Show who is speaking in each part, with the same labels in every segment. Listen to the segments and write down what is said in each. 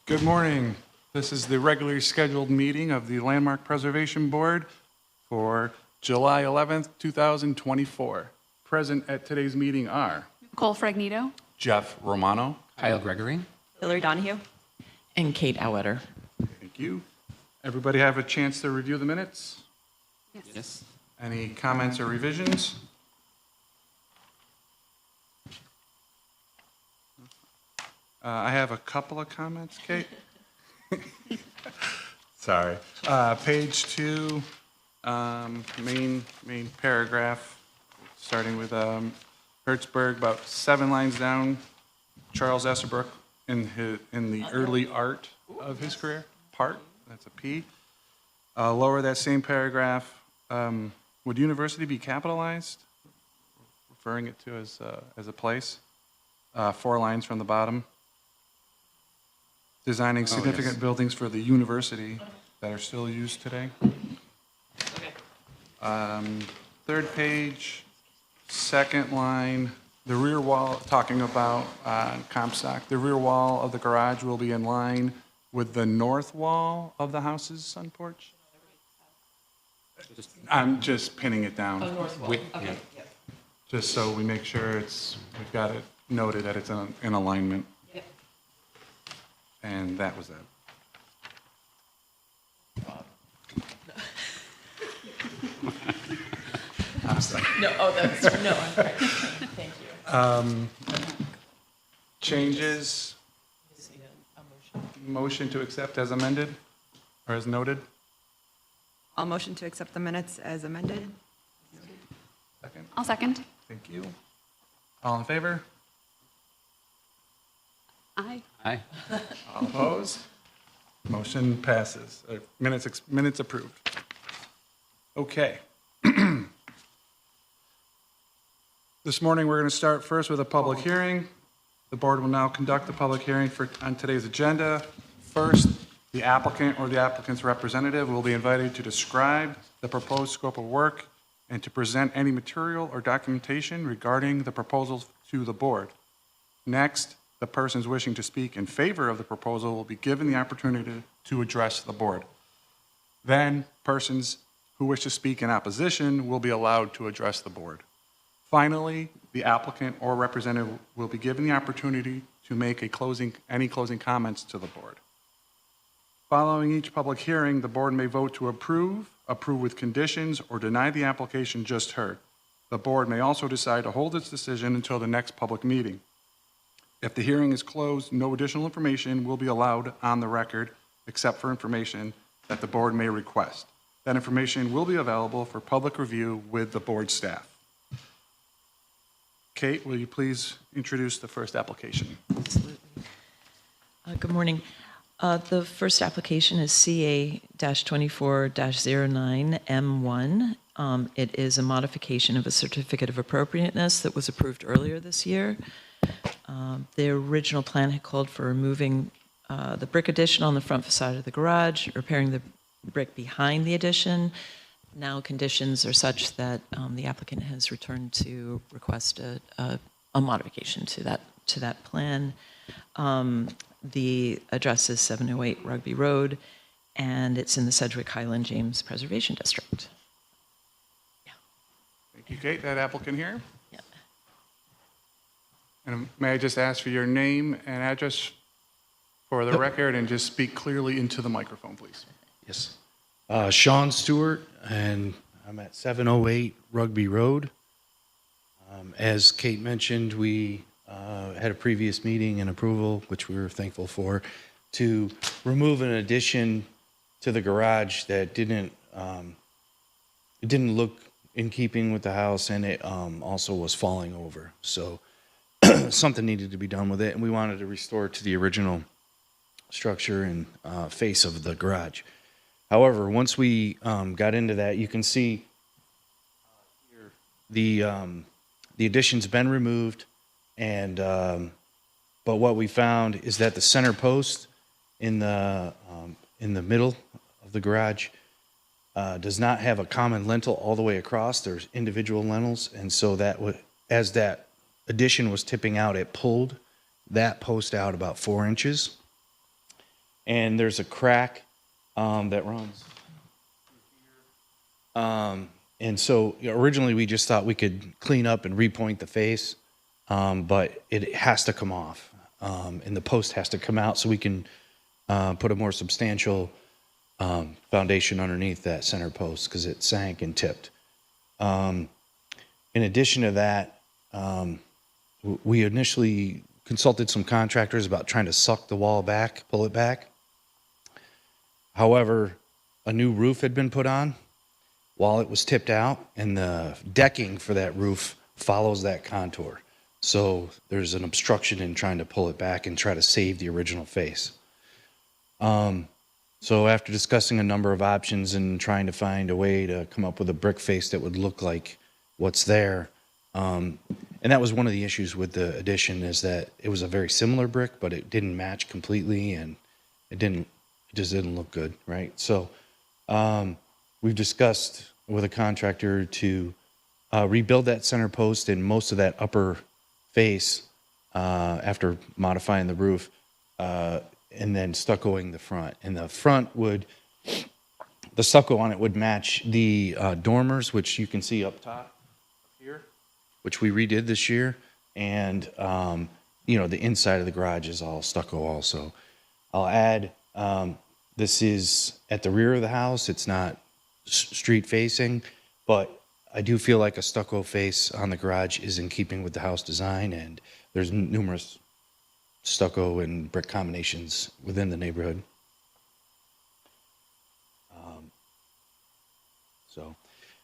Speaker 1: Good morning. This is the regularly scheduled meeting of the Landmark Preservation Board for July 11th, 2024. Present at today's meeting are
Speaker 2: Nicole Fragnito.
Speaker 1: Jeff Romano.
Speaker 3: Kyle Gregory.
Speaker 4: Hillary Donahue.
Speaker 5: And Kate Auetter.
Speaker 1: Thank you. Everybody have a chance to review the minutes?
Speaker 3: Yes.
Speaker 1: Any comments or revisions? I have a couple of comments, Kate. Sorry. Page 2, main paragraph, starting with Hertzberg, about 7 lines down. Charles Estabrook in the early art of his career. Part, that's a P. Lower that same paragraph, would university be capitalized? Referring it to as a place. 4 lines from the bottom. Designing significant buildings for the university that are still used today. Third page, second line, the rear wall, talking about Comstock, the rear wall of the garage will be in line with the north wall of the house's sun porch. I'm just pinning it down.
Speaker 3: Yeah.
Speaker 1: Just so we make sure we've got it noted that it's in alignment. And that was that. I'm sorry.
Speaker 5: No, that's, no, I'm right. Thank you.
Speaker 1: Changes, motion to accept as amended, or as noted.
Speaker 4: I'll motion to accept the minutes as amended.
Speaker 1: Second,
Speaker 2: I'll second.
Speaker 1: thank you. All in favor?
Speaker 2: Aye.
Speaker 3: Aye.
Speaker 1: All opposed? Motion passes. Minutes approved. Okay. This morning, we're going to start first with a public hearing. The board will now conduct the public hearing on today's agenda. First, the applicant or the applicant's representative will be invited to describe the proposed scope of work and to present any material or documentation regarding the proposals to the board. Next, the persons wishing to speak in favor of the proposal will be given the opportunity to address the board. Then, persons who wish to speak in opposition will be allowed to address the board. Finally, the applicant or representative will be given the opportunity to make any closing comments to the board. Following each public hearing, the board may vote to approve with conditions, or deny the application just heard. The board may also decide to hold its decision until the next public meeting. If the hearing is closed, no additional information will be allowed on the record except for information that the board may request. That information will be available for public review with the board staff. Kate, will you please introduce the first application?
Speaker 5: Absolutely. Good morning. The first application is CA-24-09M1. It is a modification of a certificate of appropriateness that was approved earlier this year. The original plan had called for removing the brick addition on the front facade of the garage, repairing the brick behind the addition. Now conditions are such that the applicant has returned to request a modification to that plan. The address is 708 Rugby Road, and it's in the Sedgwick Highland James Preservation District.
Speaker 1: Thank you, Kate. That applicant here?
Speaker 5: Yeah.
Speaker 1: And may I just ask for your name and address for the record, and just speak clearly into the microphone, please.
Speaker 6: Yes. Sean Stewart, and I'm at 708 Rugby Road. As Kate mentioned, we had a previous meeting and approval, which we were thankful for, to remove an addition to the garage that didn't look in keeping with the house, and it also was falling over. So something needed to be done with it, and we wanted to restore it to the original structure and face of the garage. However, once we got into that, you can see here the addition's been removed, and but what we found is that the center post in the middle of the garage does not have a common lintel all the way across. There's individual lintels, and so as that addition was tipping out, it pulled that post out about 4 inches. and there's a crack that runs. And so originally we just thought we could clean up and repoint the face, but it has to come off, and the post has to come out so we can put a more substantial foundation underneath that center post because it sank and tipped. In addition to that, we initially consulted some contractors about trying to suck the wall back, pull it back. However, a new roof had been put on while it was tipped out, and the decking for that roof follows that contour. So there's an obstruction in trying to pull it back and try to save the original face. So after discussing a number of options and trying to find a way to come up with a brick face that would look like what's there, and that was one of the issues with the addition, is that it was a very similar brick, but it didn't match completely, and it just didn't look good, right? So we've discussed with a contractor to rebuild that center post and most of that upper face after modifying the roof, and then stuccoing the front. And the front the stucco on it would match the dormers, which you can see up top here, which we redid this year. And, the inside of the garage is all stucco also. I'll add, this is at the rear of the house. It's not street facing, but I do feel like a stucco face on the garage is in keeping with the house design, and there's numerous stucco and brick combinations within the neighborhood. So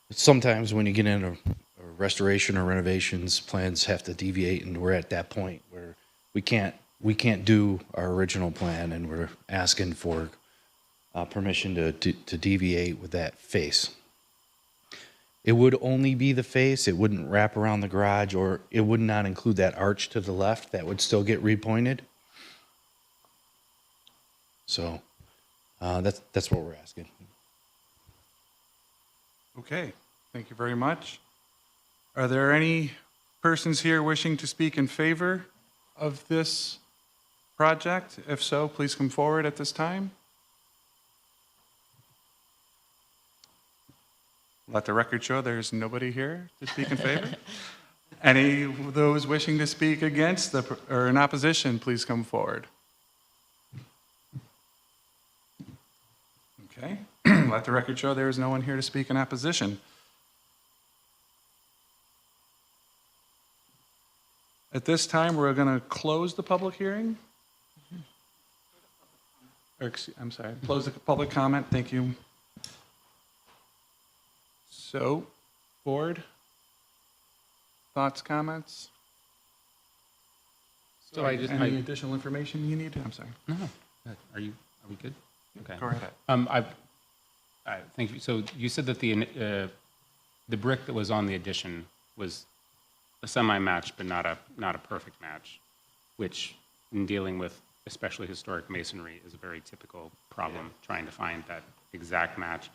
Speaker 6: sometimes when you get in a restoration or renovations, plans have to deviate, and we're at that point where we can't do our original plan, and we're asking for permission to deviate with that face. It would only be the face. It wouldn't wrap around the garage, or it would not include that arch to the left. That would still get repointed. So that's what we're asking.
Speaker 1: Okay, thank you very much. Are there any persons here wishing to speak in favor of this project? If so, please come forward at this time. Let the record show there's nobody here to speak in favor. Any of those wishing to speak against or in opposition, please come forward. Okay, let the record show there is no one here to speak in opposition. At this time, we're going to close the public hearing. I'm sorry, close the public comment. Thank you. So, board, thoughts, comments?
Speaker 3: So
Speaker 1: Any additional information you need? I'm sorry.
Speaker 3: No. Are we good? Okay.
Speaker 1: Go ahead.
Speaker 3: Thank you. So you said that the brick that was on the addition was a semi-match, but not a perfect match, which in dealing with especially historic masonry is a very typical problem, trying to find that exact match.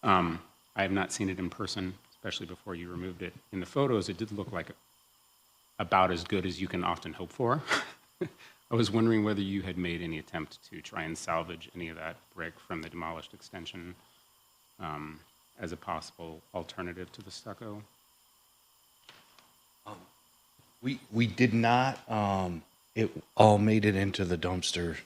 Speaker 3: I have not seen it in person, especially before you removed it. In the photos, it did look like about as good as you can often hope for. I was wondering whether you had made any attempt to try and salvage any of that brick from the demolished extension as a possible alternative to the stucco.
Speaker 6: We did not. It all made it into the dumpster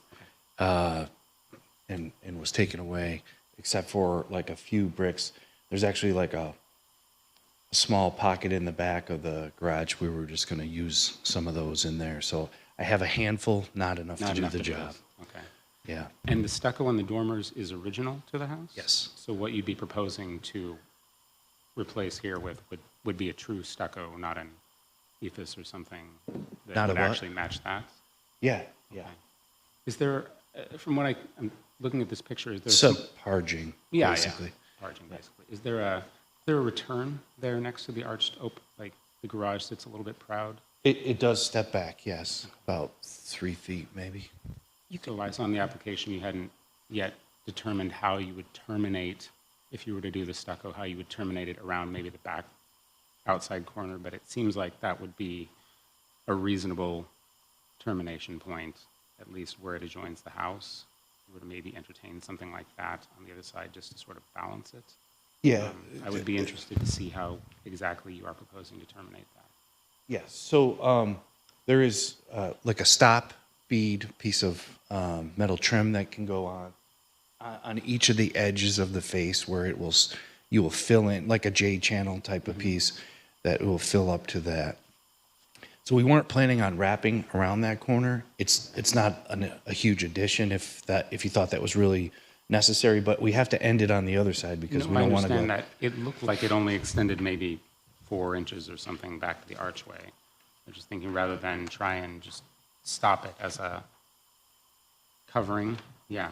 Speaker 6: and was taken away, except for like a few bricks. There's actually like a small pocket in the back of the garage. We were just going to use some of those in there. So I have a handful, not enough to do the job.
Speaker 3: Okay.
Speaker 6: Yeah.
Speaker 3: And the stucco on the dormers is original to the house?
Speaker 6: Yes.
Speaker 3: So what you'd be proposing to replace here with would be a true stucco, not an ephes or something that
Speaker 6: Not a
Speaker 3: would
Speaker 6: what?
Speaker 3: actually match that?
Speaker 6: Yeah. Yeah.
Speaker 3: Okay. Is there, from what I'm looking at this picture, is there
Speaker 6: Subparging,
Speaker 3: yeah,
Speaker 6: basically.
Speaker 3: yeah, parging basically. Is there a return there next to the arched like the garage that's a little bit proud?
Speaker 6: It does step back, yes, about 3 feet maybe.
Speaker 3: So I saw in the application you hadn't yet determined how you would terminate, if you were to do the stucco, how you would terminate it around maybe the back outside corner, but it seems like that would be a reasonable termination point, at least where it adjoins the house. you were to maybe entertain something like that on the other side, just to sort of balance it.
Speaker 6: Yeah.
Speaker 3: I would be interested to see how exactly you are proposing to terminate that.
Speaker 6: Yes, so there is like a stop bead piece of metal trim that can go on each of the edges of the face where it will, you will fill in, like a J channel type of piece that will fill up to that. So we weren't planning on wrapping around that corner. It's not a huge addition if you thought that was really necessary, but we have to end it on the other side because we
Speaker 3: I
Speaker 6: don't want to go.
Speaker 3: understand that it looked like it only extended maybe 4 inches or something back to the archway. I'm just thinking rather than try and just stop it as a covering, yeah,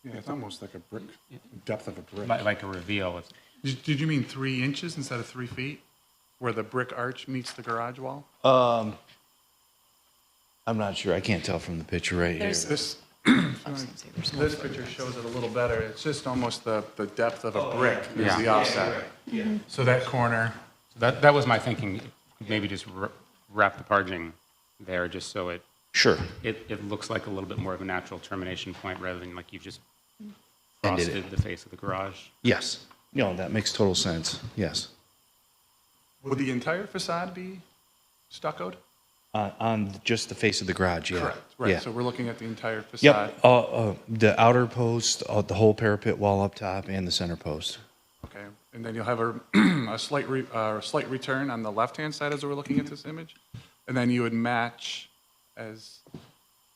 Speaker 1: Yeah, it's almost like a brick, depth of a brick.
Speaker 3: like a reveal.
Speaker 1: Did you mean 3 inches instead of 3 feet? Where the brick arch meets the garage wall?
Speaker 6: I'm not sure. I can't tell from the picture right here.
Speaker 1: This,
Speaker 5: I was gonna say there's more.
Speaker 1: this picture shows it a little better. It's just almost the depth of a brick is
Speaker 3: Yeah.
Speaker 1: the offset. So that corner,
Speaker 3: So that was my thinking, maybe just wrap the parging there just so
Speaker 6: Sure.
Speaker 3: it looks like a little bit more of a natural termination point rather than like you've just
Speaker 6: Ended
Speaker 3: frosted the face of the garage.
Speaker 6: Yes. No, that makes total sense. Yes.
Speaker 1: would the entire facade be stuccoed?
Speaker 6: On just the face of the garage, yeah.
Speaker 1: Correct, right.
Speaker 6: Yeah.
Speaker 1: So we're looking at the entire facade.
Speaker 6: Yep. The outer post, the whole parapet wall up top, and the center post.
Speaker 1: Okay, and then you'll have a slight return on the left-hand side as we're looking at this image. And then you would match, as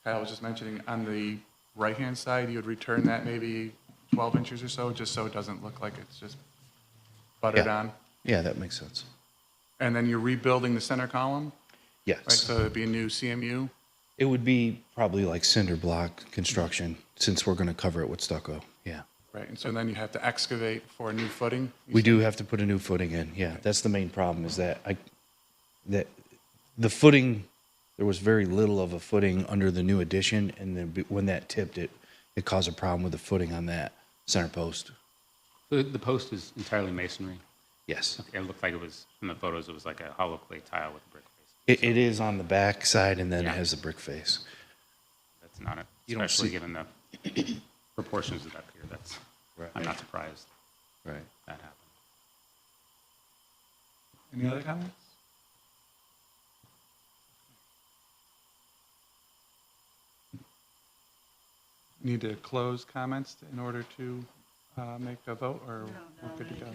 Speaker 1: Kyle was just mentioning, on the right-hand side, you would return that maybe 12 inches or so, just so it doesn't look like it's just buttered
Speaker 6: Yeah.
Speaker 1: on.
Speaker 6: Yeah, that makes sense.
Speaker 1: And then you're rebuilding the center column,
Speaker 6: Yes.
Speaker 1: right? So it'd be a new CMU.
Speaker 6: It would be probably like cinder block construction since we're going to cover it with stucco. Yeah.
Speaker 1: Right, and so then you have to excavate for a new footing?
Speaker 6: We do have to put a new footing in. Yeah. That's the main problem is that that the footing, there was very little of a footing under the new addition. And then when that tipped, it caused a problem with the footing on that center post.
Speaker 3: The post is entirely masonry.
Speaker 6: Yes.
Speaker 3: It looked like it was, from the photos, it was like a hollow clay tile with a brick face.
Speaker 6: It is on the back side and then
Speaker 3: Yeah.
Speaker 6: it has the brick face.
Speaker 3: That's not,
Speaker 6: You don't
Speaker 3: especially
Speaker 6: see-
Speaker 3: given the proportions of that pier,
Speaker 6: Right.
Speaker 3: I'm not surprised
Speaker 6: Right.
Speaker 3: that happened.
Speaker 1: Any other comments? Need to close comments in order to make a vote, or we're good to go?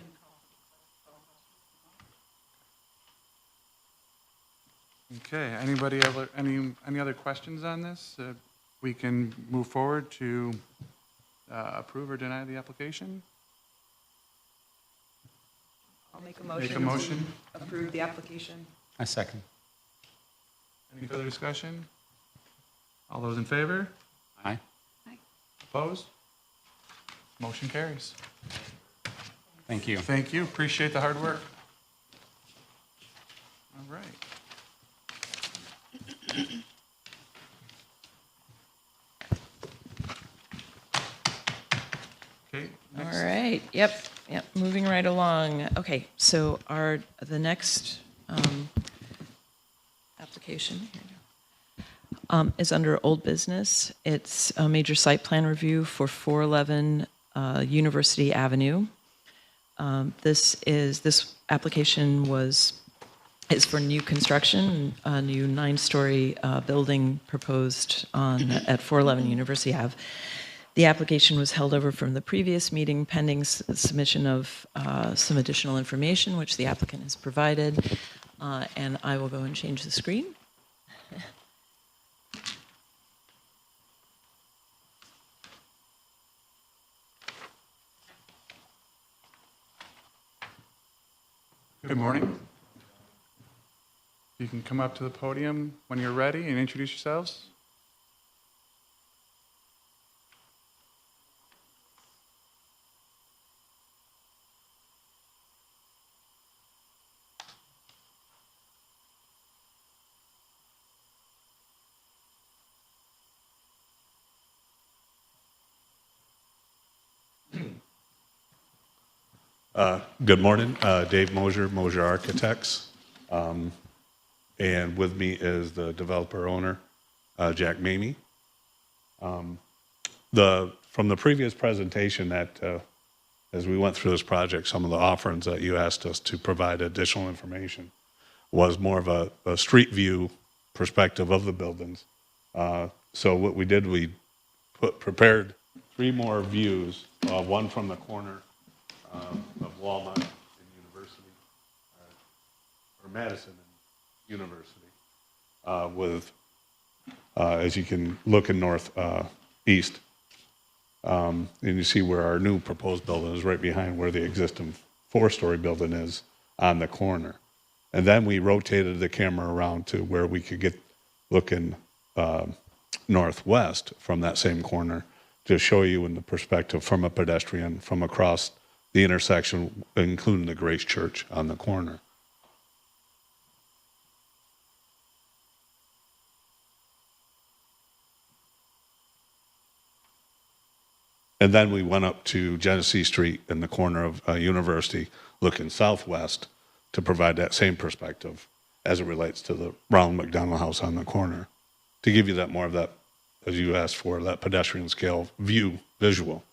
Speaker 1: Okay, anybody ever, any other questions on this? We can move forward to approve or deny the application?
Speaker 4: I'll make a
Speaker 1: Make a
Speaker 4: motion
Speaker 1: motion?
Speaker 4: to approve the application.
Speaker 3: I second.
Speaker 1: Any further discussion? All those in favor?
Speaker 3: Aye.
Speaker 1: Opposed? Motion carries.
Speaker 3: Thank you.
Speaker 1: Thank you, appreciate the hard work. All right. Okay,
Speaker 5: All
Speaker 1: next.
Speaker 5: right, yep, moving right along. Okay, so the next application here we go, is under old business. It's a major site plan review for 411 University Avenue. This application is for new construction, a new 9-story building proposed at 411 University Ave. The application was held over from the previous meeting pending submission of some additional information, which the applicant has provided. And I will go and change the screen.
Speaker 1: Good morning. You can come up to the podium when you're ready and introduce yourselves.
Speaker 2: Good morning, Dave Mosier, Mosier Architects. And with me is the developer owner, Jack Mamie. The from the previous presentation that, as we went through this project, some of the offerings that you asked us to provide additional information was more of a street view perspective of the buildings. So what we did, we prepared 3 more views, one from the corner of Walnut and University, or Madison and University, with, as you can look in northeast, and you see where our new proposed building is right behind where the existing 4-story building is on the corner. And then we rotated the camera around to where we could get looking northwest from that same corner to show you in the perspective from a pedestrian from across the intersection, including the Grace Church on the corner. And then we went up to Genesee Street in the corner of University, looking southwest to provide that same perspective as it relates to the Ronald McDonald House on the corner, to give you that more of that, as you asked for, that pedestrian scale view, visual.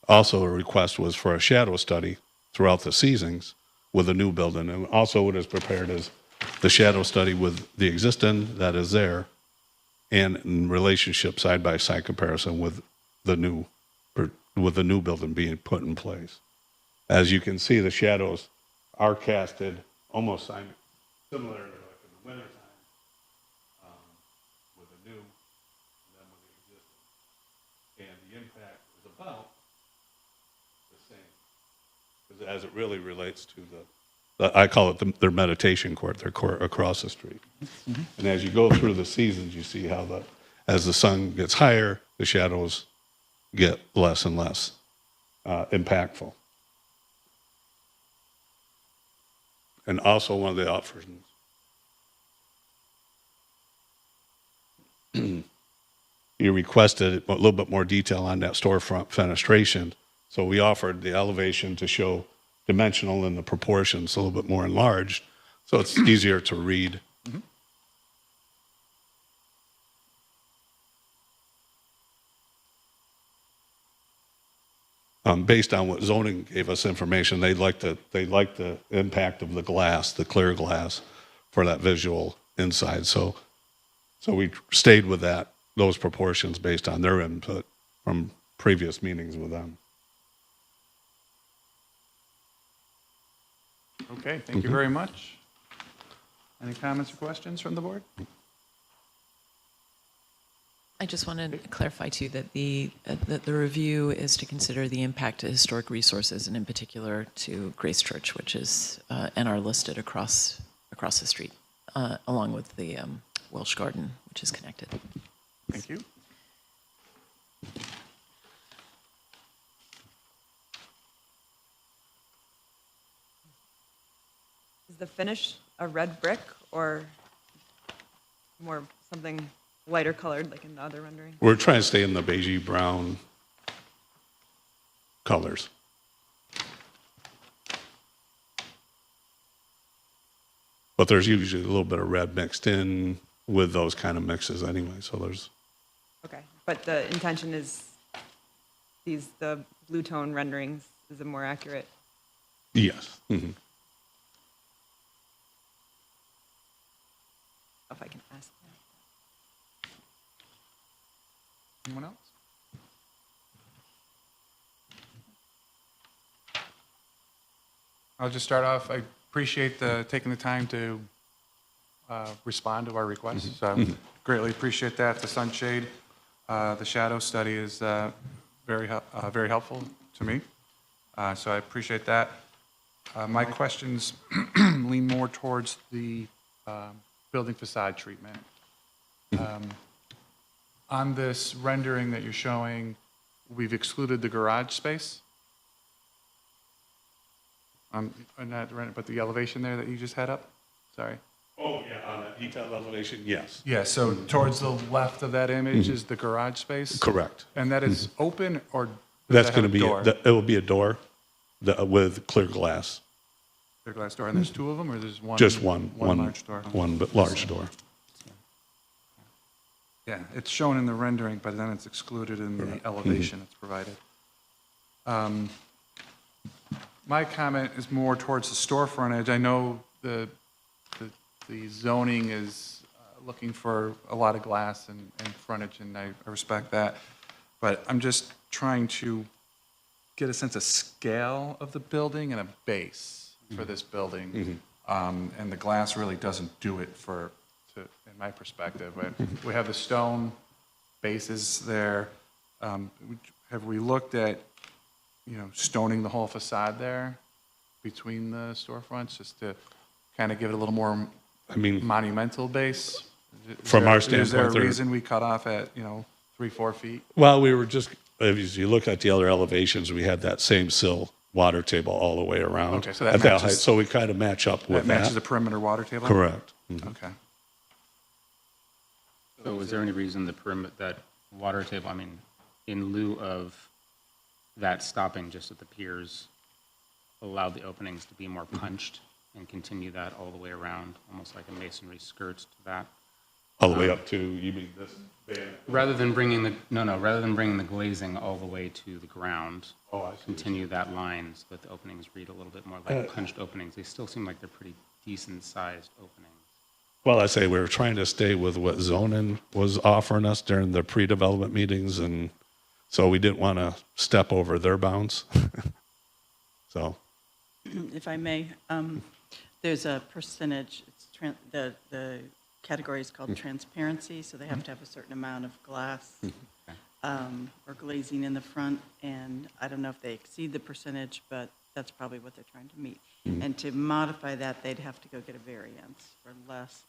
Speaker 2: Also, a request was for a shadow study throughout the seasons with a new building. And also what is prepared is the shadow study with the existing that is there and in relationship side-by-side comparison with the new building being put in place. As you can see, the shadows are casted almost similar to like in the wintertime with the new and then with the existing. And the impact is about the same, as it really relates to I call it their meditation court, their court across the street. Mm-hmm. And as you go through the seasons, you see how as the sun gets higher, the shadows get less and less impactful. And also one of the offerings, you requested a little bit more detail on that storefront fenestration. So we offered the elevation to show dimensional in the proportions, a little bit more enlarged, so it's easier to read. Based on what zoning gave us information, they liked the impact of the glass, the clear glass, for that visual inside. So we stayed with those proportions based on their input from previous meetings with them.
Speaker 1: Okay, thank you very much. Any comments or questions from the board?
Speaker 5: I just wanted to clarify too that the review is to consider the impact to historic resources and in particular to Grace Church, which is and are listed across the street, along with the Welsh Garden, which is connected.
Speaker 1: Thank you.
Speaker 4: Is the finish a red brick or more something lighter colored like in the other rendering?
Speaker 2: We're trying to stay in the beigey brown colors. But there's usually a little bit of red mixed in with those kind of mixes anyway, so there's...
Speaker 4: Okay, but the intention is the blue tone renderings is a more accurate.
Speaker 2: Yes. Mm-hmm.
Speaker 4: If I can ask that.
Speaker 1: Anyone else? I'll just start off. I appreciate taking the time to respond to our requests. So greatly appreciate that. The sunshade, the shadow study is very helpful to me. So I appreciate that. My questions lean more towards the building facade treatment. On this rendering that you're showing, we've excluded the garage space. On that, but the elevation there that you just had up? Sorry.
Speaker 2: Oh, yeah, on that detailed elevation, yes.
Speaker 1: Yeah, so towards the left of that image is the garage space?
Speaker 2: Correct.
Speaker 1: And that is open, or does
Speaker 2: That's
Speaker 1: that have
Speaker 2: going to
Speaker 1: a
Speaker 2: be,
Speaker 1: door?
Speaker 2: it will be a door with clear glass.
Speaker 1: Clear glass door, and there's two of them, or there's one?
Speaker 2: Just one.
Speaker 1: One large door?
Speaker 2: One large door.
Speaker 1: Yeah, it's shown in the rendering, but then it's excluded in the elevation that's provided. My comment is more towards the storefront edge. I know the zoning is looking for a lot of glass and frontage, and I respect that. But I'm just trying to get a sense of scale of the building and a base for this building. And the glass really doesn't do it in my perspective. We have the stone bases there. Have we looked at, stoning the whole facade there between the storefronts, just to kind of give it a little more monumental base?
Speaker 2: From our
Speaker 1: Is there
Speaker 2: standpoint,
Speaker 1: a reason we cut off at, 3-4 feet?
Speaker 2: Well, we were just, as you look at the other elevations, we had that same sill water table all the way around.
Speaker 1: Okay, so that
Speaker 2: at that
Speaker 1: matches-
Speaker 2: height. So we kind of match up
Speaker 1: That
Speaker 2: with
Speaker 1: matches the
Speaker 2: that.
Speaker 1: perimeter water table?
Speaker 2: Correct.
Speaker 1: Okay.
Speaker 3: So is there any reason that water table, in lieu of that stopping just at the piers, allow the openings to be more punched and continue that all the way around, almost like a masonry skirt to that?
Speaker 2: All the way up to, you mean this band?
Speaker 3: Rather than bringing the glazing all the way to the ground,
Speaker 2: Oh, I see.
Speaker 3: continue that line so that the openings read a little bit more like punched openings. They still seem like they're pretty decent-sized openings.
Speaker 2: Well, I say we were trying to stay with what zoning was offering us during the pre-development meetings, and so we didn't want to step over their bounds. So,
Speaker 7: If I may, there's a percentage, the category is called transparency, so they have to have a certain amount of glass or glazing in the front, and I don't know if they exceed the percentage, but that's probably what they're trying to meet. And to modify that, they'd have to go get a variance for less.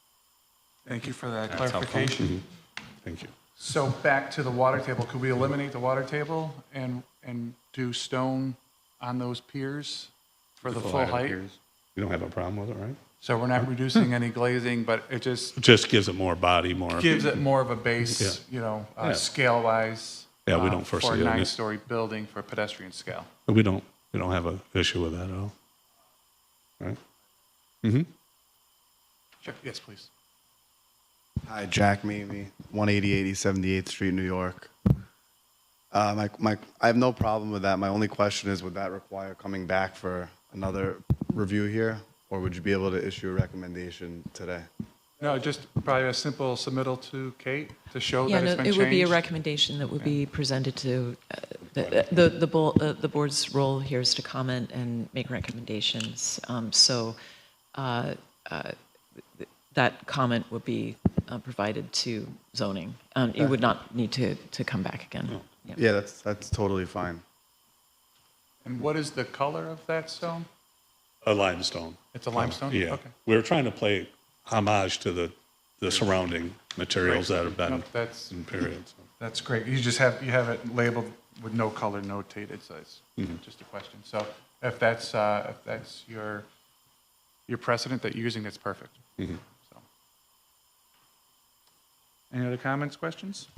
Speaker 1: Thank you for that
Speaker 3: That's helpful.
Speaker 1: clarification.
Speaker 2: thank you.
Speaker 1: So back to the water table, could we eliminate the water table and do stone on those piers for the full height?
Speaker 2: You don't have a problem with it, right?
Speaker 1: So we're not reducing any glazing, but it just
Speaker 2: It just gives it more body, more.
Speaker 1: gives it more of a base,
Speaker 2: Yeah.
Speaker 1: scale-wise.
Speaker 2: Yeah, we don't foresee
Speaker 1: For a
Speaker 2: it.
Speaker 1: 9-story building for pedestrian scale.
Speaker 2: We don't have an issue with that at all. Right?
Speaker 1: Sure, yes, please.
Speaker 8: Hi, Jack Mamie, 180 78th Street, New York. I have no problem with that. My only question is, would that require coming back for another review here? Or would you be able to issue a recommendation today?
Speaker 1: No, just probably a simple submittal to Kate to show
Speaker 5: Yeah,
Speaker 1: that
Speaker 5: no,
Speaker 1: it's been
Speaker 5: it
Speaker 1: changed.
Speaker 5: would be a recommendation that would be presented to, the board's role here is to comment and make recommendations. That comment would be provided to zoning. You would not need to come back again. Yeah.
Speaker 8: Yeah, that's totally fine.
Speaker 1: And what is the color of that stone?
Speaker 2: A limestone.
Speaker 1: It's a limestone?
Speaker 2: Yeah.
Speaker 1: Okay.
Speaker 2: We were trying to play homage to the surrounding materials that have been
Speaker 1: No, that's-
Speaker 2: in periods.
Speaker 1: That's great. You have it labeled with no color notated, so it's just a question. So if that's your precedent that you're using, that's perfect. So. Any other comments, questions?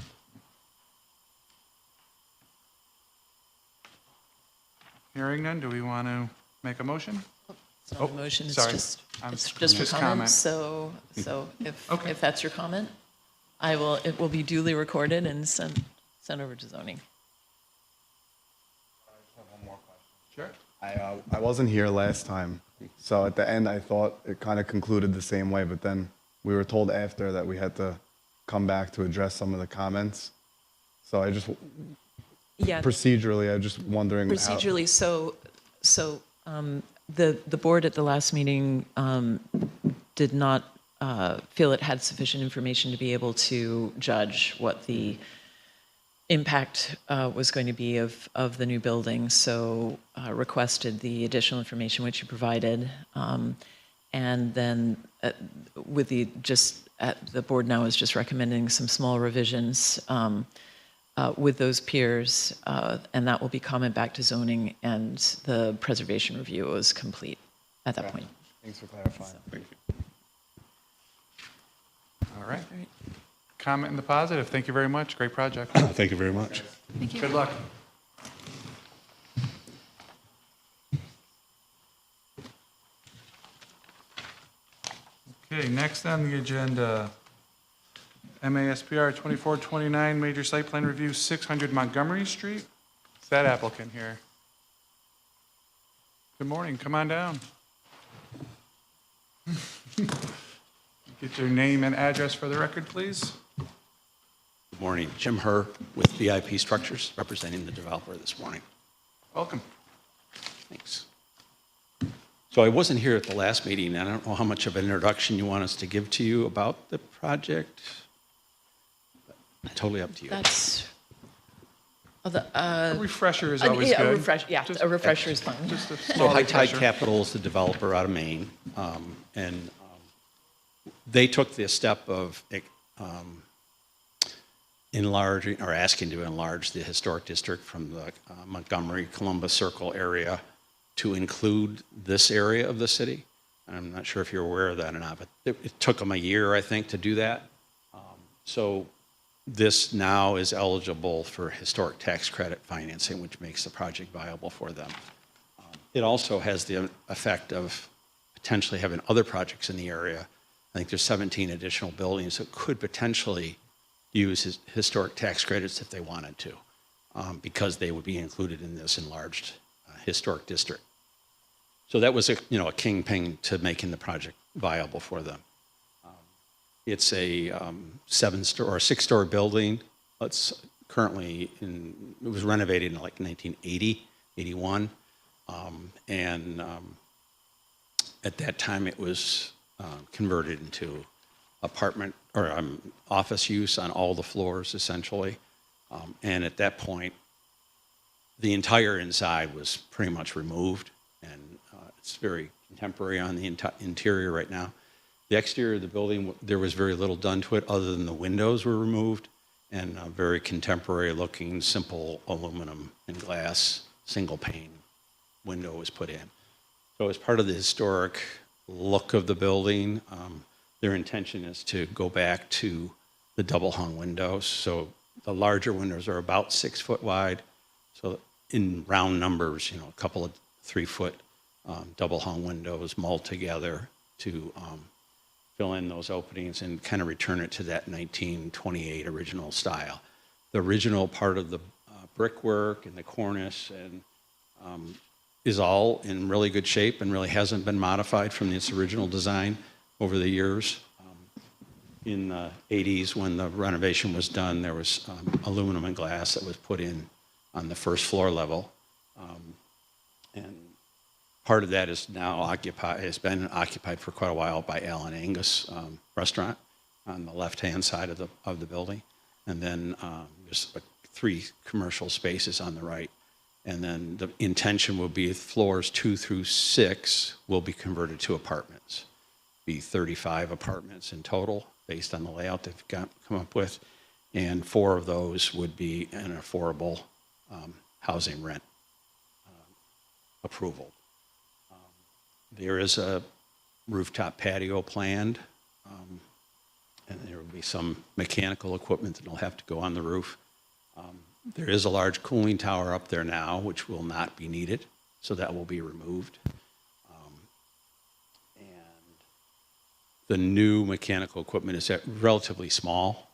Speaker 1: Hearing none, do we want to make a motion?
Speaker 5: It's not a motion, it's
Speaker 1: sorry.
Speaker 5: just
Speaker 1: I'm-
Speaker 5: it's just
Speaker 1: just
Speaker 5: a comment.
Speaker 1: comment.
Speaker 5: So
Speaker 1: Okay.
Speaker 5: if that's your comment, it will be duly recorded and sent over to zoning.
Speaker 1: Sure.
Speaker 8: I wasn't here last time, so at the end I thought it kind of concluded the same way, but then we were told after that we had to come back to address some of the comments. So I just,
Speaker 5: Yeah.
Speaker 8: procedurally, I'm just wondering how.
Speaker 5: Procedurally, the board at the last meeting did not feel it had sufficient information to be able to judge what the impact was going to be of the new building, so requested the additional information which you provided, and then the board now is just recommending some small revisions with those peers, and that will be comment back to zoning, and the preservation review is complete at that point.
Speaker 8: Thanks for clarifying.
Speaker 2: Thank you.
Speaker 1: All right. Comment in the positive. Thank you very much. Great project.
Speaker 2: Thank you very much.
Speaker 1: Good luck. Okay, next on the agenda, MASPR 2429, major site plan review, 600 Montgomery Street. Is that applicant here? Good morning, come on down. Get your name and address for the record, please.
Speaker 9: Good morning. Jim Herr with VIP Structures, representing the developer this morning.
Speaker 1: Welcome.
Speaker 9: Thanks. So I wasn't here at the last meeting. I don't know how much of an introduction you want us to give to you about the project. Totally up to you.
Speaker 5: That's,
Speaker 1: A refresher is always good. Just-
Speaker 5: a refresher is fine.
Speaker 1: Just a
Speaker 9: So
Speaker 1: small
Speaker 9: High Tide
Speaker 1: refresher.
Speaker 9: Capital is the developer out of Maine, and they took the step of enlarging or asking to enlarge the historic district from the Montgomery Columbus Circle area to include this area of the city. I'm not sure if you're aware of that or not, but it took them a year, I think, to do that. So this now is eligible for historic tax credit financing, which makes the project viable for them. It also has the effect of potentially having other projects in the area. I think there's 17 additional buildings that could potentially use historic tax credits if they wanted to, because they would be included in this enlarged historic district. So that was a kingpin to making the project viable for them. It's a 6-story building. It's currently it was renovated in like 1980, 81. At that time it was converted into apartment or office use on all the floors essentially. And at that point, the entire inside was pretty much removed, and it's very contemporary on the interior right now. The exterior of the building, there was very little done to it other than the windows were removed, and a very contemporary looking, simple aluminum and glass single pane window was put in. So as part of the historic look of the building, their intention is to go back to the double hung windows. So the larger windows are about 6 foot wide. So in round numbers, a couple of 3 foot double hung windows mulled together to fill in those openings and kind of return it to that 1928 original style. The original part of the brickwork and the cornice and is all in really good shape and really hasn't been modified from its original design over the years. In the 80s, when the renovation was done, there was aluminum and glass that was put in on the first floor level. And part of that is now has been occupied for quite a while by Alan Angus restaurant on the left-hand side of the building. And then there's 3 commercial spaces on the right. And then the intention will be floors 2 through 6 will be converted to apartments. Be 35 apartments in total based on the layout they've come up with. And 4 of those would be an affordable housing rent approval. There is a rooftop patio planned, and there will be some mechanical equipment that will have to go on the roof. There is a large cooling tower up there now, which will not be needed, so that will be removed. And the new mechanical equipment is relatively small,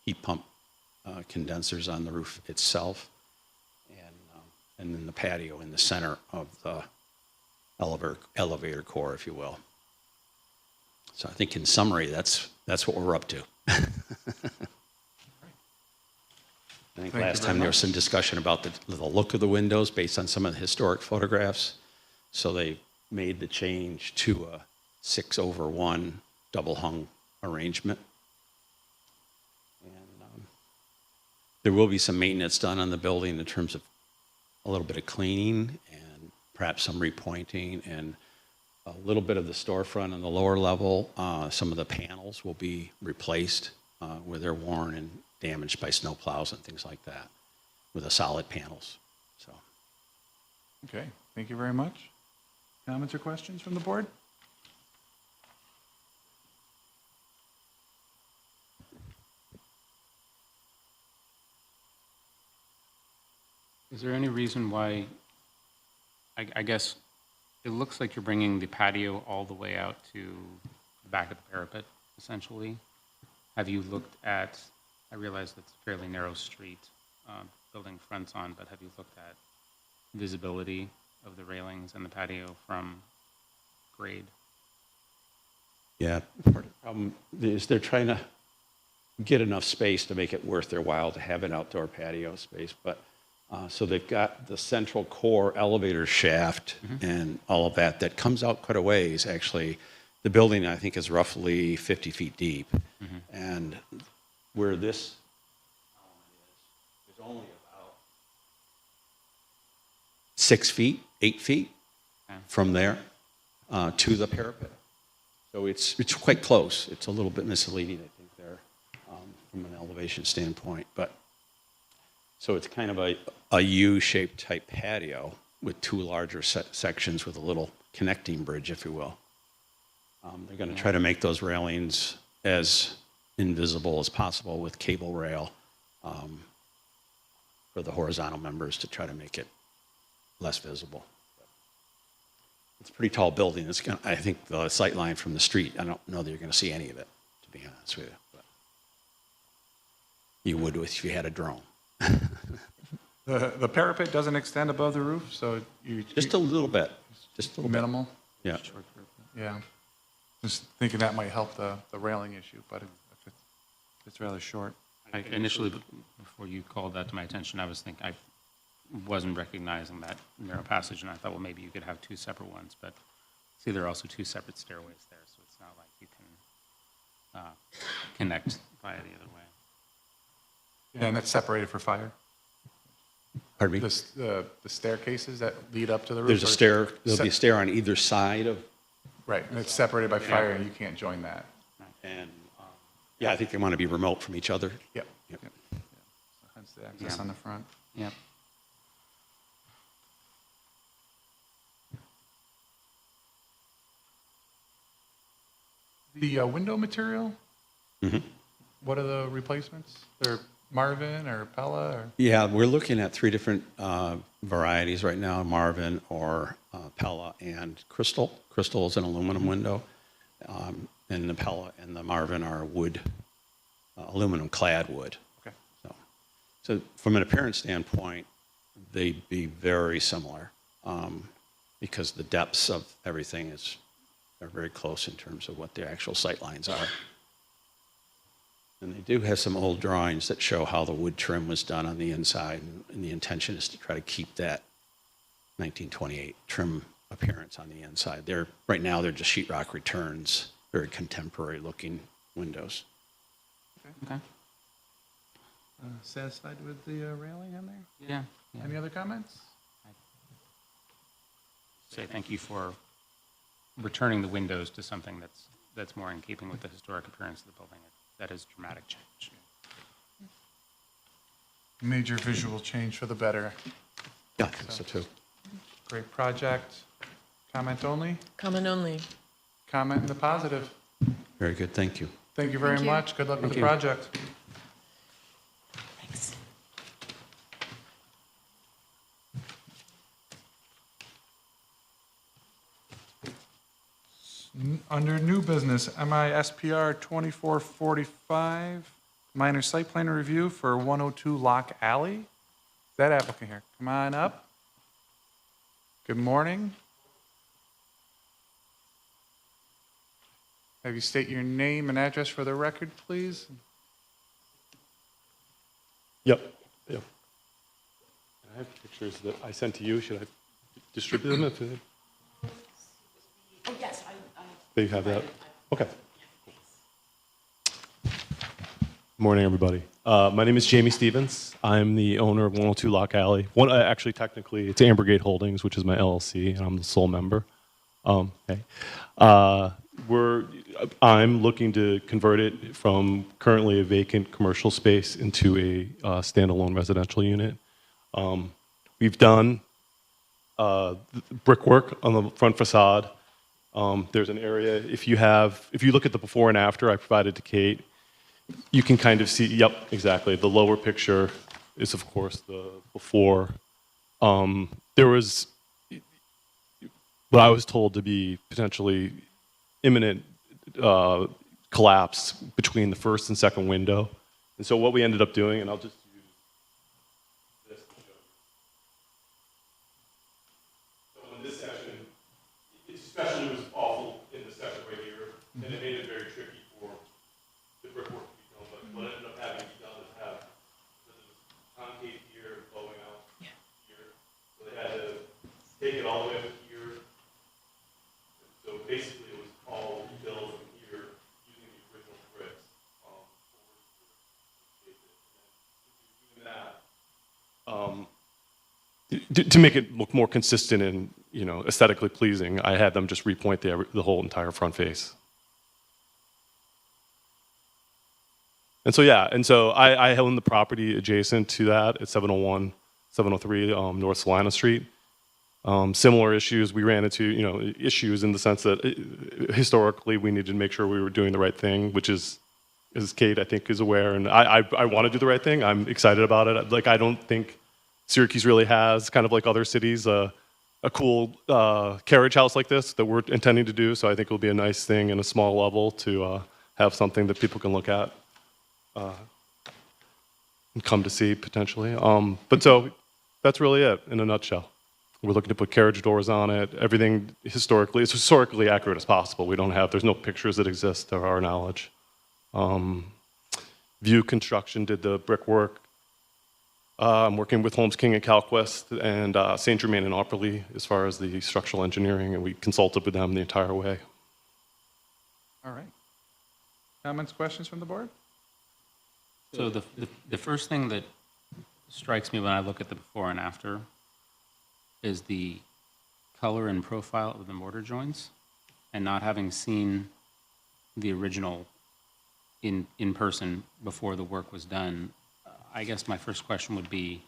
Speaker 9: heat pump condensers on the roof itself, and then the patio in the center of the elevator core, if you will. So I think in summary, that's what we're up to. I think last time there was some discussion about the look of the windows based on some of the historic photographs. So they made the change to a 6/1 double hung arrangement. And there will be some maintenance done on the building in terms of a little bit of cleaning and perhaps some repointing and a little bit of the storefront on the lower level. Some of the panels will be replaced where they're worn and damaged by snow plows and things like that with the solid panels. So,
Speaker 1: Okay, thank you very much. Comments or questions from the board?
Speaker 3: Is there any reason why, I guess, it looks like you're bringing the patio all the way out to the back of the parapet, essentially. Have you looked at, I realize that's a fairly narrow street, building fronts on, but have you looked at visibility of the railings and the patio from grade?
Speaker 9: Yeah, part of the problem is they're trying to get enough space to make it worth their while to have an outdoor patio space. But so they've got the central core elevator shaft and all of that that comes out quite a ways. Actually, the building I think is roughly 50 feet deep, and where this is only about 6 feet, 8 feet from there to the parapet. So it's quite close. It's a little bit misleading, I think, there from an elevation standpoint. But so it's kind of a U-shaped type patio with two larger sections with a little connecting bridge, if you will. They're going to try to make those railings as invisible as possible with cable rail for the horizontal members to try to make it less visible. It's a pretty tall building. It's gonna, I think the sight line from the street, I don't know that you're going to see any of it, to be honest with you. But you would if you had a drone.
Speaker 1: The parapet doesn't extend above the roof, so
Speaker 9: Just a little bit. Just a little
Speaker 1: minimal?
Speaker 9: bit. Yeah.
Speaker 1: Yeah. Just thinking that might help the railing issue, but if it's rather short.
Speaker 3: I initially, before you called that to my attention, I was thinking, I wasn't recognizing that narrow passage, and I thought, well, maybe you could have two separate ones, but see, there are also two separate stairways there, so it's not like you can connect via the other way.
Speaker 1: Yeah, and that's separated for fire?
Speaker 9: Pardon me?
Speaker 1: The staircases that lead up to the roof?
Speaker 9: There's a stair, there'll be a
Speaker 1: Se-
Speaker 9: stair on either side of,
Speaker 1: Right, and it's separated by fire, and you can't join that.
Speaker 9: and yeah, I think they want to be remote from each other.
Speaker 1: Yep.
Speaker 9: Yep.
Speaker 1: Yep. So hence the access
Speaker 3: Yeah.
Speaker 1: on the front.
Speaker 3: Yep.
Speaker 1: The window material? What are the replacements? They're Marvin or Pella or?
Speaker 9: Yeah, we're looking at three different varieties right now, Marvin or Pella and Crystal. Crystal is an aluminum window, and the Pella and the Marvin are wood, aluminum clad wood.
Speaker 1: Okay.
Speaker 9: So from an appearance standpoint, they'd be very similar because the depths of everything are very close in terms of what the actual sight lines are. And they do have some old drawings that show how the wood trim was done on the inside, and the intention is to try to keep that 1928 trim appearance on the inside. Right now, they're just sheetrock returns, very contemporary looking windows.
Speaker 3: Okay.
Speaker 1: Satisfied with the railing on there?
Speaker 3: Yeah.
Speaker 1: Any other comments?
Speaker 3: Say thank you for returning the windows to something that's more in keeping with the historic appearance of the building. That is dramatic change.
Speaker 1: Major visual change for the better.
Speaker 9: Yeah, I think so too.
Speaker 1: Great project. Comment only?
Speaker 10: Comment only.
Speaker 1: Comment in the positive.
Speaker 9: Very good, thank you.
Speaker 1: Thank you very much. Good luck with the project.
Speaker 10: Thanks.
Speaker 1: Under new business, MISPR 2445, minor site plan review for 102 Lock Alley. Is that applicant here? Come on up. Good morning. Have you state your name and address for the record, please?
Speaker 11: Yep. I have pictures that I sent to you. Should I distribute them?
Speaker 10: Oh, yes,
Speaker 11: You have that? Okay. Morning, everybody. My name is Jamie Stevens. I'm the owner of 102 Lock Alley. Actually, technically, it's Ambergate Holdings, which is my LLC, and I'm the sole member. Okay. I'm looking to convert it from currently a vacant commercial space into a standalone residential unit. We've done brickwork on the front facade. There's an area, if you look at the before and after I provided to Kate, you can kind of see, yep, exactly. The lower picture is, of course, the before. There was what I was told to be potentially imminent collapse between the first and second window. And so what we ended up doing, and I'll just use this to show you. So in this section, it especially was awful in the section right here, and it made it very tricky for the brickwork to be done. But what ended up having to be done is have the concave here and flowing out here. So they had to take it all the way up here. So basically, it was all rebuilt from here using the original bricks. To make it look more consistent and aesthetically pleasing, I had them just repoint the whole entire front face. And so I own the property adjacent to that at 701, 703 North Salina Street. Similar issues, we ran into issues in the sense that historically we needed to make sure we were doing the right thing, which is, as Kate I think is aware, and I want to do the right thing. I'm excited about it. Like, I don't think Syracuse really has, kind of like other cities, a cool carriage house like this that we're intending to do. So I think it'll be a nice thing in a small level to have something that people can look at and come to see potentially. But so that's really it in a nutshell. We're looking to put carriage doors on it. Everything historically, as historically accurate as possible. There's no pictures that exist to our knowledge. View Construction did the brickwork. I'm working with Holmes King and CalQuest and St. Germain and Opperly as far as the structural engineering, and we consulted with them the entire way.
Speaker 1: All right. Comments, questions from the board?
Speaker 3: So the first thing that strikes me when I look at the before and after is the color and profile of the mortar joints, and not having seen the original in person before the work was done. I guess my first question would be,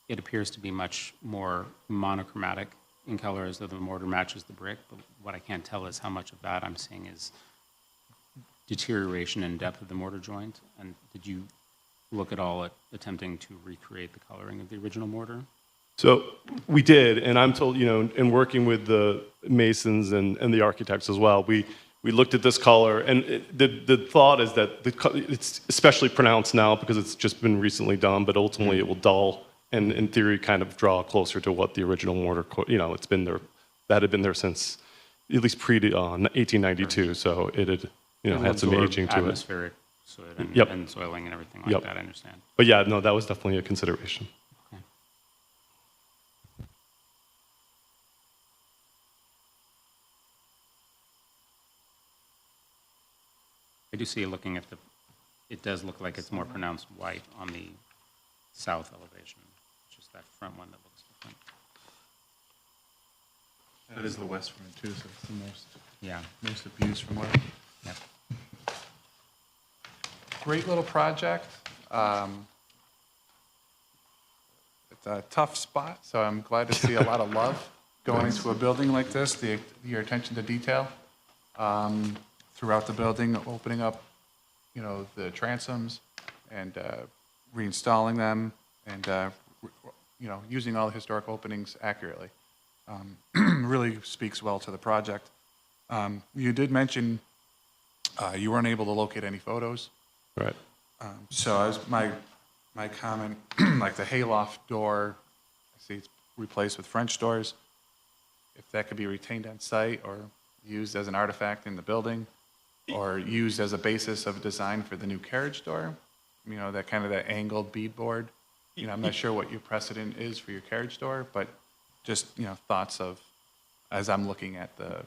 Speaker 3: it appears to be much more monochromatic in color as though the mortar matches the brick, but what I can't tell is how much of that I'm seeing is deterioration in depth of the mortar joint. And did you look at all at attempting to recreate the coloring of the original mortar?
Speaker 11: So we did, and I'm told, in working with the masons and the architects as well, we looked at this color, and the thought is that it's especially pronounced now because it's just been recently done, but ultimately it will dull and in theory kind of draw closer to what the original mortar, it's been there, that had been there since at least pre-1892, so it had, had some aging to it.
Speaker 3: Atmospheric soil and,
Speaker 11: Yep.
Speaker 3: and soiling and everything like that, I understand.
Speaker 11: But yeah, no, that was definitely a consideration.
Speaker 3: Okay. I do see, looking at it does look like it's more pronounced white on the south elevation, just that front one that looks different.
Speaker 1: That is the west front too, so it's the
Speaker 3: Yeah.
Speaker 1: most abused from what.
Speaker 3: Yep.
Speaker 1: Great little project. It's a tough spot, so I'm glad to see a lot of love going into a building like this, your attention to detail throughout the building, opening up, the transoms and reinstalling them and, using all the historic openings accurately. Really speaks well to the project. You did mention you weren't able to locate any photos.
Speaker 11: Right.
Speaker 1: So as my comment, like the hayloft door, I see it's replaced with French doors. If that could be retained on site or used as an artifact in the building, or used as a basis of design for the new carriage door, that angled beadboard. I'm not sure what your precedent is for your carriage door, but just thoughts of as I'm looking at the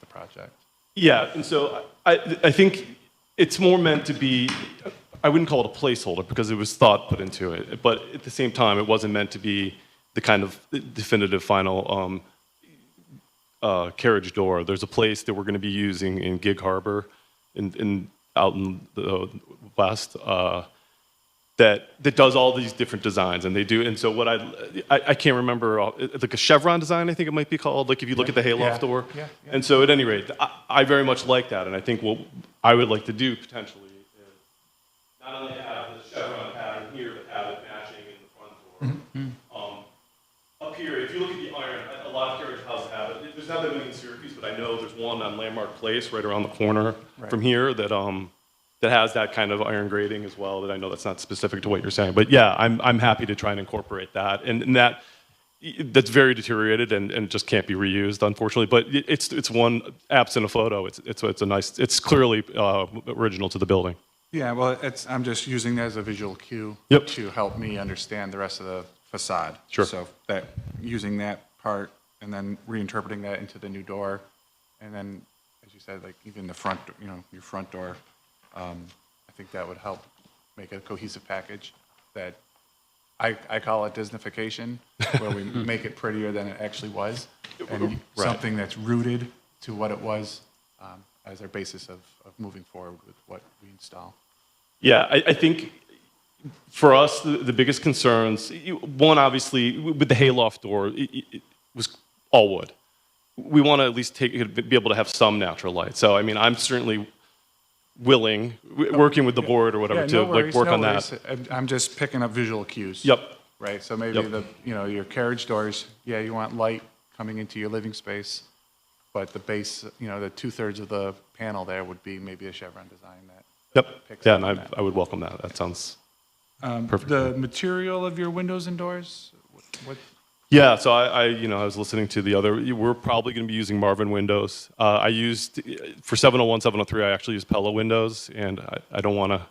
Speaker 1: project.
Speaker 11: Yeah, and so I think it's more meant to be, I wouldn't call it a placeholder because it was thought put into it, but at the same time, it wasn't meant to be the kind of definitive final carriage door. There's a place that we're going to be using in Gig Harbor, out in the west, that does all these different designs, and they do. And so what I can't remember, like a chevron design, I think it might be called. Like if you look at the hayloft door. Yeah. And so at any rate, I very much like that, and I think what I would like to do potentially is not only have the chevron pattern here, but have it matching in the front door. carriage house have it. There's not that many in Syracuse, but I know there's one on Landmark Place right around the corner from here that that has that kind of iron grating as well. That I know that's not specific to what you're saying, but yeah, I'm happy to try and incorporate that. And that's very deteriorated and just can't be reused, unfortunately. But it's one absent a photo. It's a nice. It's clearly original to the building.
Speaker 1: Yeah, well, I'm just using that as a visual cue
Speaker 11: Yep.
Speaker 1: to help me understand the rest of the facade.
Speaker 11: Sure.
Speaker 1: So using that part and then reinterpreting that into the new door, and then, as you said, like even the front, your front door, I think that would help make a cohesive package that I call it Disneyfication, where we make it prettier than it actually was, and something that's rooted to what it was as our basis of moving forward with what we install.
Speaker 11: Yeah, I think for us, the biggest concerns, one, obviously, with the hayloft door, it was all wood. We want to at least be able to have some natural light. So, I mean, I'm certainly willing, working with the board or whatever, to work on that.
Speaker 1: I'm just picking up visual cues.
Speaker 11: Yep.
Speaker 1: Right, so maybe your carriage doors, yeah, you want light coming into your living space, but the base, the 2/3 of the panel there would be maybe a chevron design that.
Speaker 11: Yep. Yeah, and I would welcome that. That sounds perfect.
Speaker 1: The material of your windows and doors, what?
Speaker 11: Yeah, so I was listening to the other. We're probably going to be using Marvin windows. I used for 701, 703. I actually used Pella windows, and I don't want to.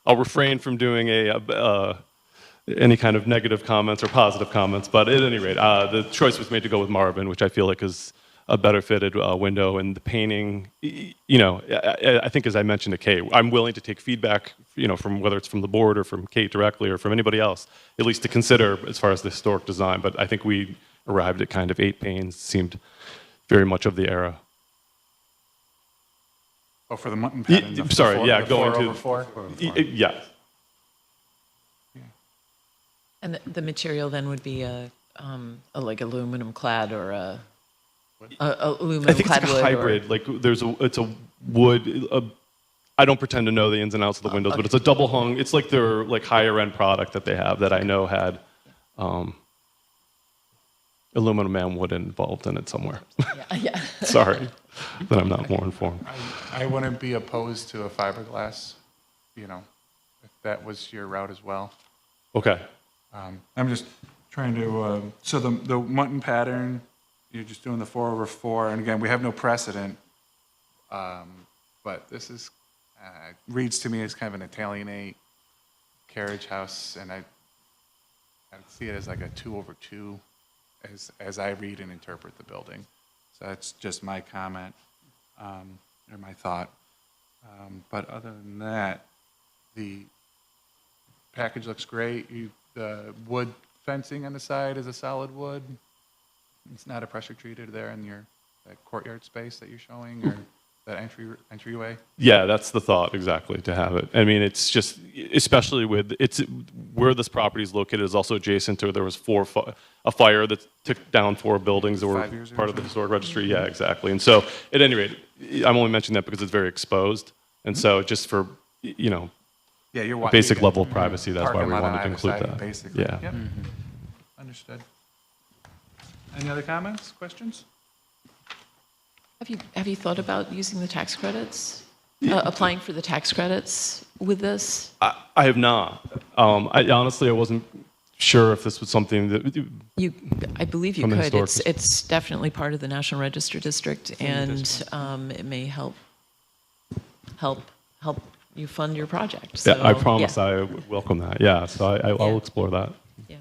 Speaker 11: I'll refrain from doing any kind of negative comments or positive comments. But at any rate, the choice was made to go with Marvin, which I feel like is a better fitted window. And the painting, I think, as I mentioned to Kate, I'm willing to take feedback, from whether it's from the board or from Kate directly or from anybody else, at least to consider as far as the historic design. But I think we arrived at kind of 8 panes, seemed very much of the era.
Speaker 1: Oh, for the mutton pattern.
Speaker 11: Sorry, yeah, going to
Speaker 1: 4
Speaker 11: yeah.
Speaker 5: And the material then would be a like aluminum clad or a aluminum
Speaker 11: I think
Speaker 5: clad
Speaker 11: it's like
Speaker 5: wood.
Speaker 11: a hybrid. Like it's a wood. I don't pretend to know the ins and outs of the windows, but it's a double hung. It's like their higher end product that they have that I know had aluminum and wood involved in it somewhere.
Speaker 5: Yeah.
Speaker 11: Sorry that I'm not more informed.
Speaker 1: I wouldn't be opposed to a fiberglass, if that was your route as well.
Speaker 11: Okay.
Speaker 1: I'm just trying to, so the mutton pattern, you're just doing the 4/4, and again, we have no precedent, but this is, reads to me as kind of an Italianate carriage house, and I see it as like a 2/2 as I read and interpret the building. So that's just my comment, or my thought. But other than that, the package looks great. The wood fencing on the side is a solid wood. It's not a pressure treated there in that courtyard space that you're showing, or that entryway.
Speaker 11: Yeah, that's the thought exactly, to have it. I mean, it's just, especially where this property is located is also adjacent to, there was a fire that took down 4 buildings that were
Speaker 1: 5 years ago
Speaker 11: part of
Speaker 1: or
Speaker 11: the historic registry. Yeah, exactly. And so, at any rate, I'm only mentioning that because it's very exposed, and so just for
Speaker 1: Yeah, you're
Speaker 11: basic level of privacy, that's why
Speaker 1: parking
Speaker 11: we
Speaker 1: lot on
Speaker 11: wanted to
Speaker 1: either
Speaker 11: include
Speaker 1: side,
Speaker 11: that.
Speaker 1: Basically.
Speaker 11: Yeah.
Speaker 1: Yep. Understood. Any other comments, questions?
Speaker 5: Have you thought about using the tax credits? Applying for the tax credits with this?
Speaker 11: I have not. I wasn't sure if this was something that
Speaker 5: I believe you
Speaker 11: From the
Speaker 5: could.
Speaker 11: historic
Speaker 5: It's definitely part of the National Register District, and it may help you fund your project. So,
Speaker 11: yeah, I promise
Speaker 5: yeah.
Speaker 11: I welcome that. Yeah, so I'll
Speaker 5: Yeah.
Speaker 11: explore that.
Speaker 5: Yeah.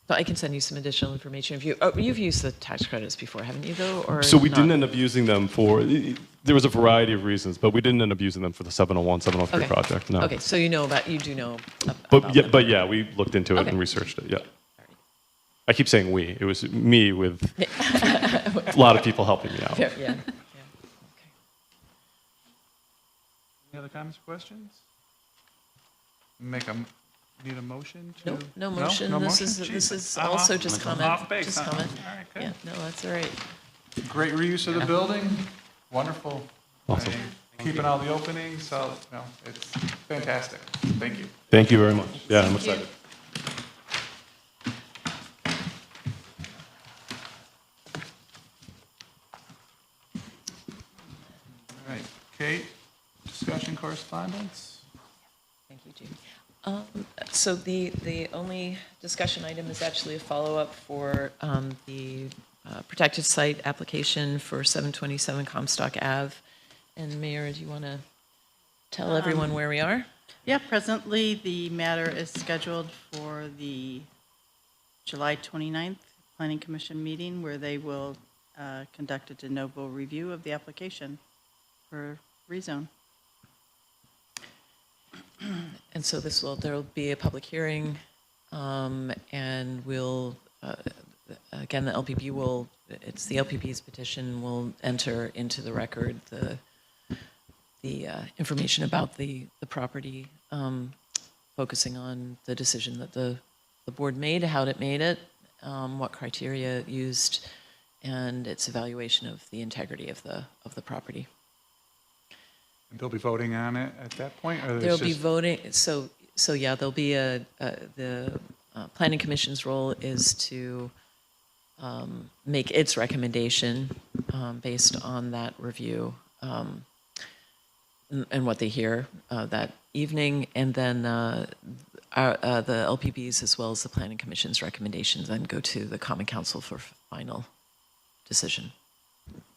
Speaker 5: So I can send you some additional information. You've used the tax credits before, haven't you, though? Or
Speaker 11: So we
Speaker 5: not?
Speaker 11: didn't end up using them there was a variety of reasons, but we didn't end up using them for the 701, 703
Speaker 5: Okay.
Speaker 11: project, no.
Speaker 5: Okay, so you do know about
Speaker 11: But yeah,
Speaker 5: them.
Speaker 11: we looked into it
Speaker 5: Okay.
Speaker 11: and researched it, yeah. I keep saying we, it was me with a lot of people helping me out.
Speaker 5: Yeah.
Speaker 1: Any other comments or questions? Need a motion to?
Speaker 5: Nope, no motion. This
Speaker 1: Jeez,
Speaker 5: is
Speaker 1: I'm
Speaker 5: also
Speaker 1: off-
Speaker 5: just
Speaker 1: I'm
Speaker 5: comment.
Speaker 1: off base,
Speaker 5: Just
Speaker 1: huh?
Speaker 5: comment.
Speaker 1: All right, good.
Speaker 5: Yeah, no, that's all right.
Speaker 1: Great reuse of the building, wonderful.
Speaker 11: Awesome.
Speaker 1: Keeping all the openings, so, it's fantastic. Thank you.
Speaker 11: Thank you very much. Yeah, I'm excited.
Speaker 1: All right, Kate, discussion correspondence?
Speaker 5: Thank you, Gene. So the only discussion item is actually a follow-up for the protected site application for 727 Comstock Ave. And Mayor, do you want to tell everyone where we are?
Speaker 7: Yeah, presently, the matter is scheduled for the July 29th Planning Commission meeting, where they will conduct a de novo review of the application for rezone.
Speaker 5: And so there'll be a public hearing, and we'll, again, the LPP's petition will enter into the record the information about the property, focusing on the decision that the board made, how it made it, what criteria it used, and its evaluation of the integrity of the property.
Speaker 1: And they'll be voting on it at that point? Or
Speaker 5: There'll
Speaker 1: it's
Speaker 5: be
Speaker 1: just-
Speaker 5: voting, so yeah, there'll be the Planning Commission's role is to make its recommendation based on that review and what they hear that evening, and then the LPP's as well as the Planning Commission's recommendations then go to the Common Council for final decision.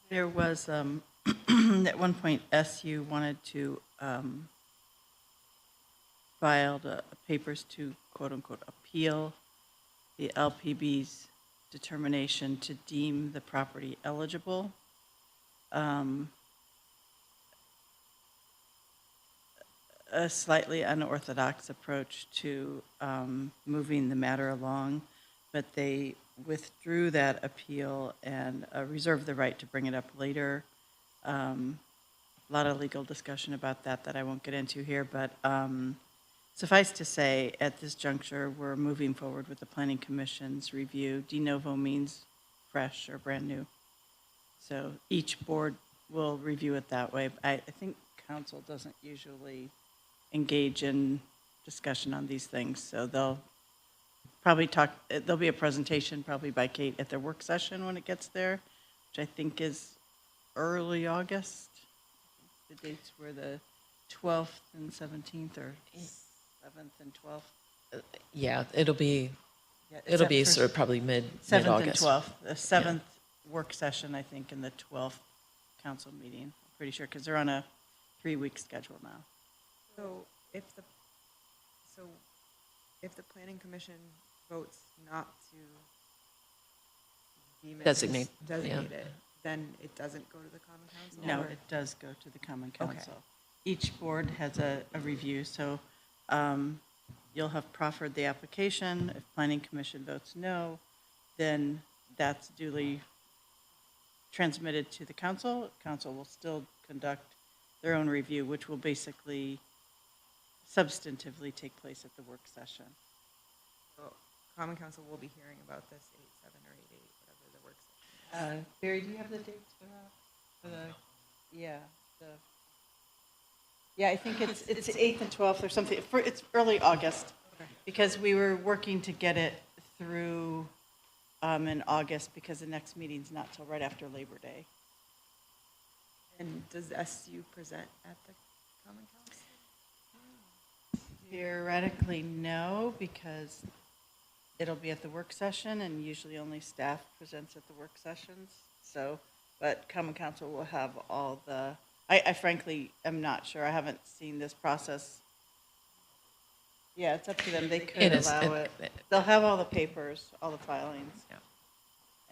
Speaker 7: There was, at one point, SU wanted to file papers to quote-unquote appeal the LPB's determination to deem the property eligible. A slightly unorthodox approach to moving the matter along, but they withdrew that appeal and reserved the right to bring it up later. A lot of legal discussion about that I won't get into here, but suffice to say, at this juncture, we're moving forward with the Planning Commission's review. De novo means fresh or brand new. So each board will review it that way. I think council doesn't usually engage in discussion on these things, so they'll probably there'll be a presentation probably by Kate at their work session when it gets there, which I think is early August. The dates were the 12th and 17th, or 7th and 12th.
Speaker 5: Yeah, it'll be
Speaker 7: Yeah, it's that first-
Speaker 5: sort of probably
Speaker 7: 7th and
Speaker 5: mid-August.
Speaker 7: 12th. The 7th work session, I think, and the 12th council meeting. I'm pretty sure, because they're on a 3-week schedule now.
Speaker 4: So if the planning commission votes not to deem it as
Speaker 5: Designate, yeah.
Speaker 4: designated, then it doesn't go to the common council?
Speaker 7: No,
Speaker 4: or-
Speaker 7: it does go to the common
Speaker 4: Okay.
Speaker 7: council. Each board has a review, so you'll have proffered the application. If planning commission votes no, then that's duly transmitted to the council. Council will still conduct their own review, which will basically substantively take place at the work session.
Speaker 4: So common council will be hearing about this 8/7 or 8/8, whatever the work session is.
Speaker 7: Barry, do you have the dates for that? Yeah, I think it's 8th and 12th or something. It's early August, because we were working to get it through in August, because the next meeting's not till right after Labor Day.
Speaker 4: And does SU present at the common council?
Speaker 7: Theoretically, no, because it'll be at the work session, and usually only staff presents at the work sessions. So, but common council will have all the, I frankly am not sure. I haven't seen this process. Yeah, it's up to them. They could
Speaker 5: It is.
Speaker 7: allow it. They'll have all the papers, all the filings.
Speaker 5: Yeah.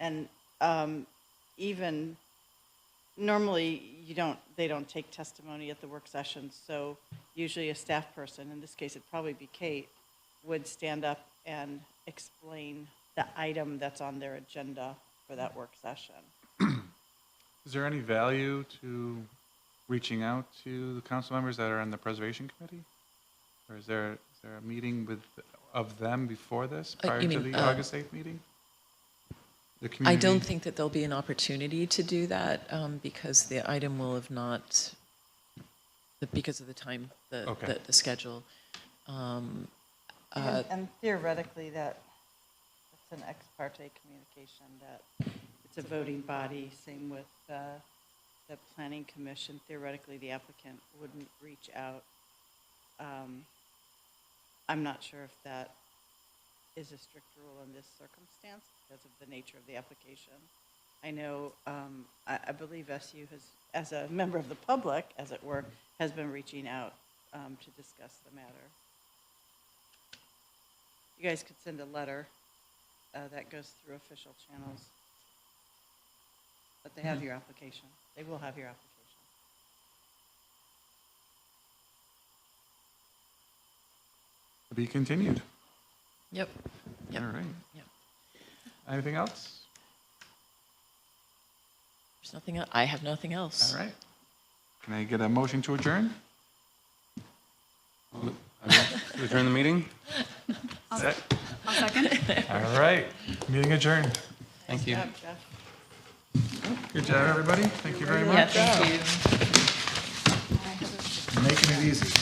Speaker 7: And even, normally, they don't take testimony at the work sessions, so usually a staff person, in this case it'd probably be Kate, would stand up and explain the item that's on their agenda for that work session.
Speaker 1: Is there any value to reaching out to the council members that are on the preservation committee? Or is there a meeting of them before this, prior
Speaker 5: you
Speaker 1: to
Speaker 5: mean,
Speaker 1: the August 8th meeting? The
Speaker 5: I
Speaker 1: community?
Speaker 5: don't think that there'll be an opportunity to do that because the item will have not, because of the time,
Speaker 1: Okay.
Speaker 5: the schedule.
Speaker 7: And theoretically, that's an ex parte communication, that it's a voting body, same with the planning commission, theoretically, the applicant wouldn't reach out. I'm not sure if that is a strict rule in this circumstance because of the nature of the application. I know, I believe SU has, as a member of the public, as it were, has been reaching out to discuss the matter. You guys could send a letter that goes through official channels. But they have your application. They will have your application.
Speaker 1: To be continued.
Speaker 10: Yep. Yep.
Speaker 1: All right.
Speaker 10: Yep.
Speaker 1: Anything else?
Speaker 10: There's nothing else. I have nothing else.
Speaker 1: All right. Can I get a motion to adjourn?
Speaker 3: Return the meeting?
Speaker 1: I'll second. All right. Meeting adjourned.
Speaker 3: Thank you.
Speaker 7: Good job, Jeff.
Speaker 1: Good job, everybody. Thank you very
Speaker 5: Yeah,
Speaker 1: much.
Speaker 5: thank you.
Speaker 1: Making it easy.